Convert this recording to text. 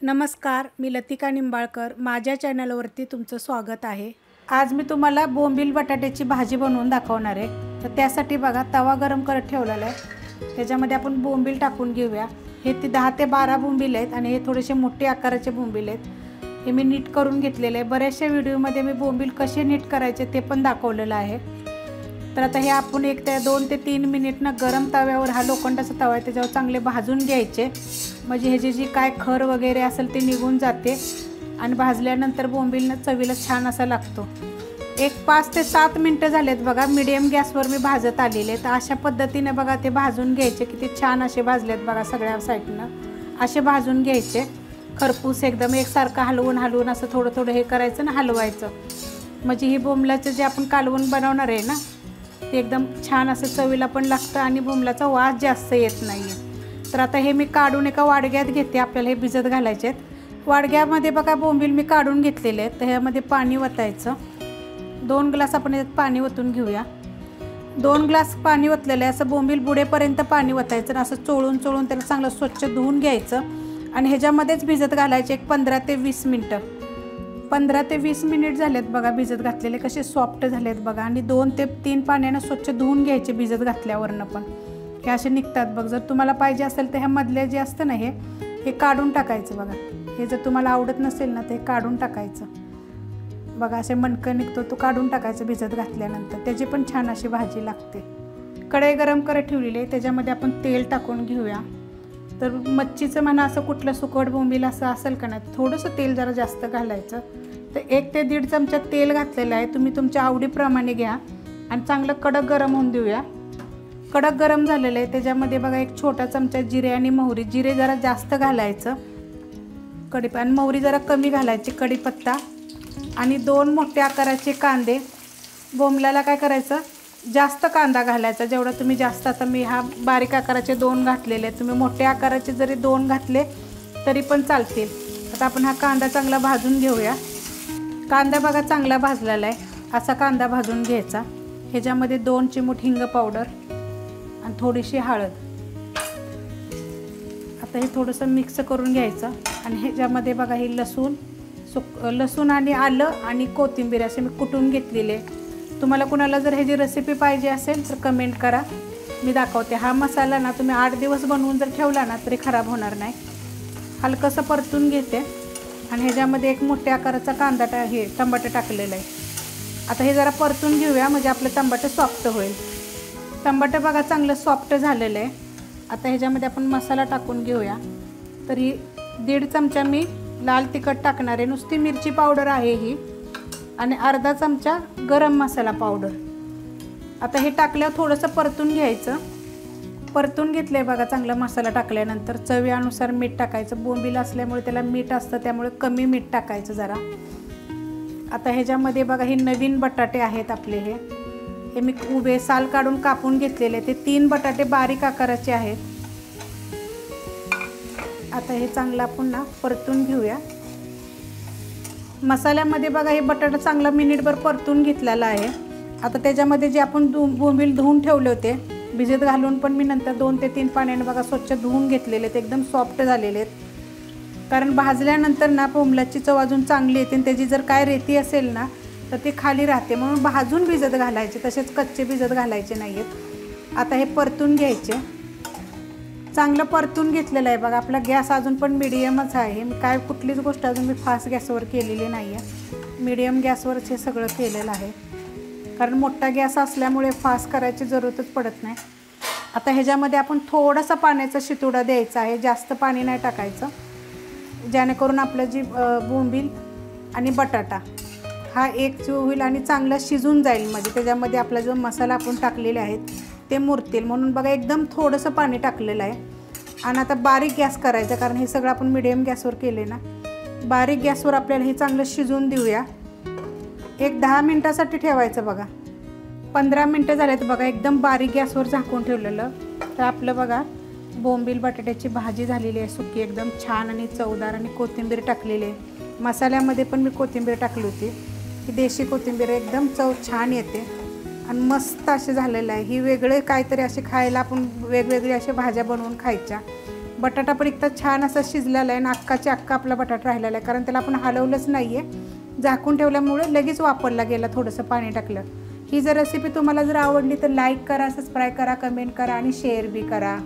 नमस्कार, मी लतिका निंबाळकर. माझ्या चॅनलवरती तुमचं स्वागत आहे. आज मी तुम्हाला बोंबील बटाट्याची भाजी बनवून दाखवणार आहे. तर त्यासाठी बघा तवा गरम करत ठेवलेला आहे. त्याच्यामध्ये आपण बोंबील टाकून घेऊया. हे 10 ते 12 बोंबील आहेत आणि हे थोडेसे मोठे आकाराचे बोंबील आहेत. हे मी नीट करून घेतलेले आहे. बऱ्याचशा व्हिडिओमध्ये मी बोंबील कसे नीट करायचे ते पण दाखवलेलं आहे. तर आता हे आपण 2 ते 3 मिनिट गरम तव्यावर, हा लोखंडाचा तवा आहे त्याच्यावर चांगले भाजून घ्यायचे. म्हणजे हे जी काय खर वगैरे असेल ते निघून जाते आणि भाजल्यानंतर बोंबील चवीला छान असा लागतो. 5 ते 7 मिनटं झालेत बघा. मीडियम गॅसवर मी भाजत आलेले. तर अशा पद्धतीने बघा ते भाजून घ्यायचे. किती छान असे भाजलेत बघा. सगळ्या साईडनं असे भाजून घ्यायचे. खरपूस एकदम एकसारखं हलवून असं थोडं हे करायचं ना, हलवायचं. म्हणजे ही बोंबलाचं जे आपण कालवण बनवणार आहे ना, ते एकदम छान असं चवीला पण लागतं आणि बोंबलाचा वास जास्त येत नाही आहे. तर आता हे मी काढून एका वाडग्यात घेते. आपल्याला हे भिजत घालायचे आहेत. वाडग्यामध्ये बघा बोंबील मी काढून घेतलेले आहेत. तर ह्यामध्ये पाणी ओतायचं. 2 ग्लास आपण यात पाणी ओतून घेऊया. 2 ग्लास पाणी ओतलेलं आहे. असं बोंबील बुडेपर्यंत पाणी ओतायचं आणि असं चोळून त्याला चांगलं स्वच्छ धुवून घ्यायचं आणि ह्याच्यामध्येच भिजत घालायचे 15 ते 20 मिनटं. 15 ते 20 मिनिट झालेत बघा भिजत घातलेले. कसे सॉफ्ट झालेत बघा. आणि 2 ते 3 पाण्यानं स्वच्छ धुवून घ्यायचे भिजत घातल्यावरनं पण. हे असे निघतात बघ. जर तुम्हाला पाहिजे असेल तर ह्या मधले जे असतं ना हे काढून टाकायचं बघा. हे जर तुम्हाला आवडत नसेल ना तर हे काढून टाकायचं बघा. असे मणकं निघतो तो काढून टाकायचं भिजत घातल्यानंतर. त्याची पण छान अशी भाजी लागते. कढई गरम करत ठेवलेली आहे. त्याच्यामध्ये आपण तेल टाकून घेऊया. तर मच्छीचं म्हणा असं कुठलं सुकट बोंबील असं असेल का नाही, थोडंसं तेल जरा जास्त घालायचं. तर 1 ते 1.5 चमचा तेल घातलेलं आहे. तुम्ही तुमच्या आवडीप्रमाणे घ्या आणि चांगलं कडक गरम होऊन देऊया. कडक गरम झालेलं आहे. त्याच्यामध्ये बघा 1 छोटा चमचा जिरे आणि मोहरी. जिरे जरा जास्त घालायचं. आणि मोहरी जरा कमी घालायची. कढीपत्ता आणि 2 मोठ्या आकाराचे कांदे. बोंबलाला काय करायचं, जास्त कांदा घालायचा. जेवढा तुम्ही जास्त, आता मी हा बारीक आकाराचे 2 घातलेले आहेत. तुम्ही मोठ्या आकाराचे जरी 2 घातले तरी पण चालतील. आता आपण हा कांदा चांगला भाजून घेऊया. कांदा बघा चांगला भाजलेला आहे. असा कांदा भाजून घ्यायचा. ह्याच्यामध्ये 2 चिमूट हिंग पावडर आणि थोडीशी हळद. आता हे थोडंसं मिक्स करून घ्यायचं. आणि ह्याच्यामध्ये बघा ही लसूण आणि आलं आणि कोथिंबीर असे मी कुटून घेतलेले. तुम्हाला कुणाला जर ह्याची रेसिपी पाहिजे असेल तर कमेंट करा, मी दाखवते. हा मसाला ना तुम्ही 8 दिवस बनवून जर ठेवला ना तरी खराब होणार नाही. हलकंसं परतून घेते आणि ह्याच्यामध्ये 1 मोठ्या आकाराचा कांदा टमाटर टाकलेलं आहे. आता हे जरा परतून घेऊया म्हणजे आपलं टमाटर सॉफ्ट होईल. टमाटर बघा चांगलं सॉफ्ट झालेलं आहे. आता ह्याच्यामध्ये आपण मसाला टाकून घेऊया. तर ही 1.5 चमचा मी लाल तिखट टाकणार आहे. नुसती मिरची पावडर आहे ही. आणि अर्धा चमचा गरम मसाला पावडर. आता हे टाकल्यावर थोडंसं परतून घ्यायचं. परतून घेतलं आहे बघा चांगला मसाला टाकल्यानंतर. चवीनुसार मीठ टाकायचं. बोंबील असल्यामुळे त्याला मीठ असतं त्यामुळे कमी मीठ टाकायचं जरा. आता ह्याच्यामध्ये बघा हे नवीन बटाटे आहेत आपले. हे मी उभे साल काढून कापून घेतलेले. ते 3 बटाटे बारीक आकाराचे आहेत. आता हे चांगलं आपण ना परतून घेऊया. मसाल्यामध्ये बघा हे बटाटा चांगला मिनिटभर परतून घेतलेला आहे. आता त्याच्यामध्ये जे आपण बोंबील धुवून ठेवले होते भिजत घालून, पण मी नंतर 2 ते 3 पाण्याने बघा स्वच्छ धुवून घेतलेले आहेत. एकदम सॉफ्ट झालेले आहेत. कारण भाजल्यानंतर ना बोंबलाची चव अजून चांगली येते. आणि त्याची जर काय रेती असेल ना तर ते खाली राहते. म्हणून भाजून भिजत घालायचे, तसेच कच्चे भिजत घालायचे नाही आहेत. आता हे परतून घ्यायचे. चांगलं परतून घेतलेलं आहे बघा. आपला गॅस अजून पण मिडियमच आहे. मी काय कुठलीच गोष्ट अजून मी फास्ट गॅसवर केलेली नाही आहे. मिडियम गॅसवरच हे सगळं केलेलं आहे. कारण मोठा गॅस असल्यामुळे फास्ट करायची जरूरतच पडत नाही. आता ह्याच्यामध्ये आपण थोडासा पाण्याचा शितुडा द्यायचा आहे. जास्त पाणी नाही टाकायचं, जेणेकरून आपलं जी बोंबील आणि बटाटा हा एकजीव होईल आणि चांगला शिजून जाईल. म्हणजे त्याच्यामध्ये आपला जो मसाला आपण टाकलेले आहेत ते मुरतील. म्हणून बघा एकदम थोडंसं पाणी टाकलेलं आहे. आणि आता बारीक गॅस करायचा, कारण हे सगळं आपण मिडियम गॅसवर केले ना. बारीक गॅसवर आपल्याला हे चांगलं शिजून देऊया. 10 मिनटासाठी ठेवायचं बघा. 15 मिनटं झालेत बघा. एकदम बारीक गॅसवर झाकून ठेवलेलं. तर आपलं बघा बोंबील बटाट्याची भाजी झालेली आहे. सुकी एकदम छान आणि चवदार. आणि कोथिंबीर टाकलेली आहे. मसाल्यामध्ये पण मी कोथिंबीर टाकली होती. ही देशी कोथिंबीर एकदम चव छान येते आणि मस्त असे झालेलं आहे. ही वेगळे काहीतरी असे खायला आपण वेगवेगळे असे भाज्या बनवून खायच्या. बटाटा पण इतका छान असा शिजलेला आहे आणि अक्काच्या अक्का आपला बटाटा राहिलेला आहे, कारण त्याला आपण हलवलंच नाही आहे. झाकून ठेवल्यामुळे लगेच वापरला गेला, थोडंसं पाणी टाकलं. ही जर रेसिपी तुम्हाला जर आवडली तर लाईक करा, सबस्क्राईब करा, कमेंट करा आणि शेअर बी करा.